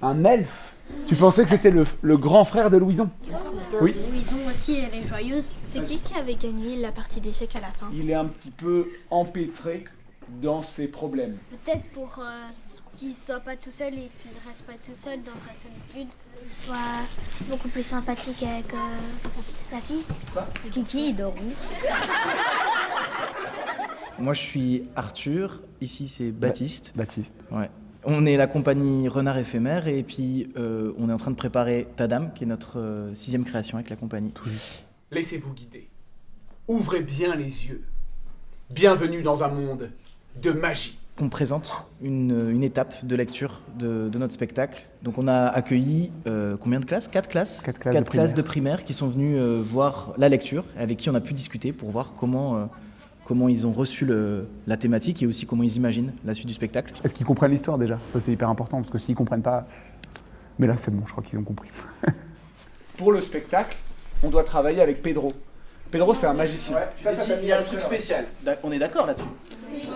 Un elfe? Tu pensais que c'était le grand frère de Louison? Oui. Louison aussi, elle est joyeuse. C'est qui avait gagné la partie d'échecs à la fin? Il est un petit peu empêtré dans ses problèmes. Peut-être pour qu'il soit pas tout seul et qu'il reste pas tout seul dans sa solitude. Qu'il soit beaucoup plus sympathique avec sa fille. Kiki, il dort où? Moi, je suis Arthur. Ici, c'est Baptiste. Baptiste. Ouais. On est la compagnie Renard Éphémère et puis on est en train de préparer Tadam, qui est notre 6e création avec la compagnie. Tout juste. Laissez-vous guider. Ouvrez bien les yeux. Bienvenue dans un monde de magie. On présente une étape de lecture de notre spectacle. Donc on a accueilli combien de classes? 4 classes. 4 classes, Quatre classes de primaire qui sont venues voir la lecture, avec qui on a pu discuter pour voir comment ils ont reçu la thématique et aussi comment ils imaginent la suite du spectacle. Est-ce qu'ils comprennent l'histoire déjà? Ça, c'est hyper important, parce que s'ils comprennent pas... Mais là, c'est bon, je crois qu'ils ont compris. Pour le spectacle, on doit travailler avec Pedro. Pedro, c'est un magicien. Il y a un truc spécial. On est d'accord là-dessus?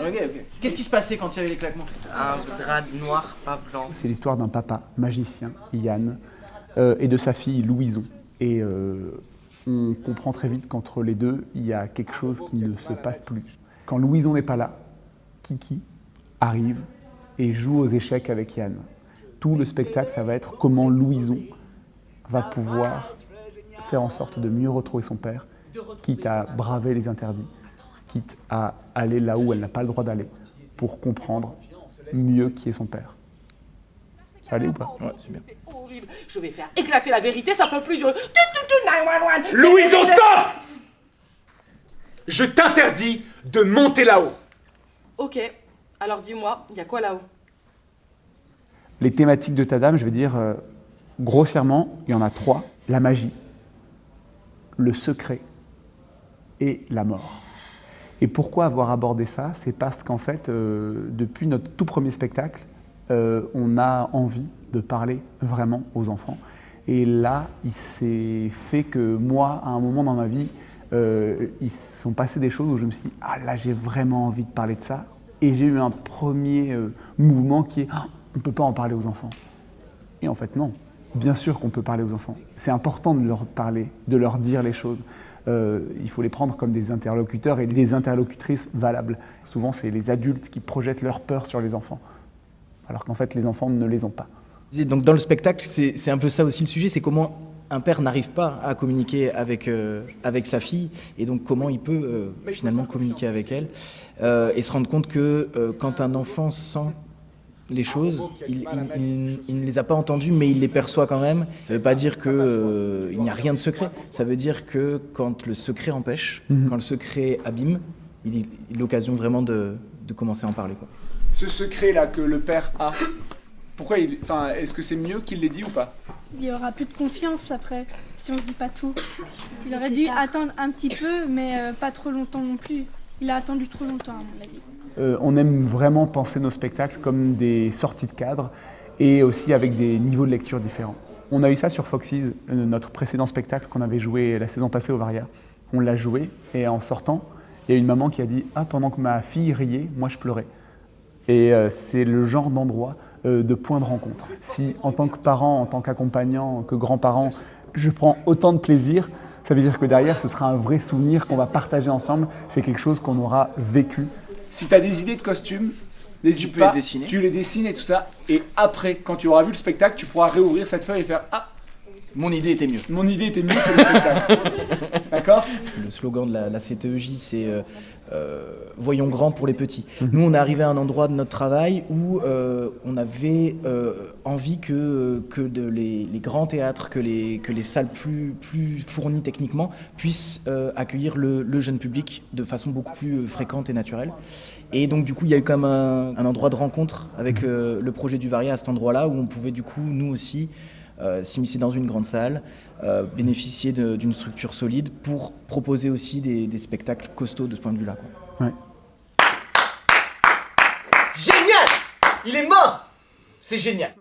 Ok. Qu'est-ce qui se passait quand il y avait les claquements? Un drap noir, pas blanc. C'est l'histoire d'un papa magicien, Yann, et de sa fille, Louison. Et on comprend très vite qu'entre les deux, il y a quelque chose qui ne se passe plus. Quand Louison n'est pas là, Kiki arrive et joue aux échecs avec Yann. Tout le spectacle, ça va être comment Louison va pouvoir faire en sorte de mieux retrouver son père, quitte à braver les interdits, quitte à aller là où elle n'a pas le droit d'aller, pour comprendre mieux qui est son père. Ça allait ou pas? Ouais, c'est bien. C'est horrible. Je vais faire éclater la vérité, ça peut plus durer. 911. Louison, stop! Je t'interdis de monter là-haut. Ok, alors dis-moi, il y a quoi là-haut? Les thématiques de Tadam, je vais dire grossièrement, il y en a 3. La magie, le secret et la mort. Et pourquoi avoir abordé ça? C'est parce qu'en fait, depuis notre tout premier spectacle, on a envie de parler vraiment aux enfants. Et là, il s'est fait que moi, à un moment dans ma vie, ils sont passés des choses où je me suis dit « Ah là, j'ai vraiment envie de parler de ça ». Et j'ai eu un premier mouvement qui est « Ah, on ne peut pas en parler aux enfants ». Et en fait, non. Bien sûr qu'on peut parler aux enfants. C'est important de leur parler, de leur dire les choses. Il faut les prendre comme des interlocuteurs et des interlocutrices valables. Souvent, c'est les adultes qui projettent leur peur sur les enfants, alors qu'en fait, les enfants ne les ont pas. Donc dans le spectacle, c'est un peu ça aussi le sujet, c'est comment un père n'arrive pas à communiquer avec sa fille, et donc comment il peut finalement communiquer avec elle, et se rendre compte que quand un enfant sent les choses, il ne les a pas entendues, mais il les perçoit quand même. Ça ne veut pas dire qu'il n'y a rien de secret. Ça veut dire que quand le secret empêche, quand le secret abîme, il est l'occasion vraiment de commencer à en parler, quoi. Ce secret-là que le père a, est-ce que c'est mieux qu'il l'ait dit ou pas? Il y aura plus de confiance après, si on se dit pas tout. Il aurait dû attendre un petit peu, mais pas trop longtemps non plus. Il a attendu trop longtemps, à mon avis. On aime vraiment penser nos spectacles comme des sorties de cadre et aussi avec des niveaux de lecture différents. On a eu ça sur Foxy's, notre précédent spectacle qu'on avait joué la saison passée au Varia. On l'a joué et en sortant, il y a une maman qui a dit « Ah, pendant que ma fille riait, moi je pleurais ». Et c'est le genre d'endroit de point de rencontre. Si en tant que parent, en tant qu'accompagnant, que grand-parent, je prends autant de plaisir, ça veut dire que derrière ce sera un vrai souvenir qu'on va partager ensemble, c'est quelque chose qu'on aura vécu. Si tu as des idées de costumes, n'hésite pas, tu les dessines et tout ça, et après, quand tu auras vu le spectacle, tu pourras réouvrir cette feuille et faire « Ah, Mon idée était mieux. mon idée était mieux que le spectacle ». D'accord? C'est le slogan de la CTEJ, c'est voyons grand pour les petits. Nous, on est arrivé à un endroit de notre travail où on avait envie que les grands théâtres, que les salles plus fournies techniquement puissent accueillir le jeune public de façon beaucoup plus fréquente et naturelle. Et donc du coup, il y a eu comme un endroit de rencontre avec le projet du Varia à cet endroit-là où on pouvait du coup, nous aussi, s'immiscer dans une grande salle, bénéficier d'une structure solide pour proposer aussi des spectacles costauds de ce point de vue-là, quoi. Ouais. Génial! Il est mort! C'est génial!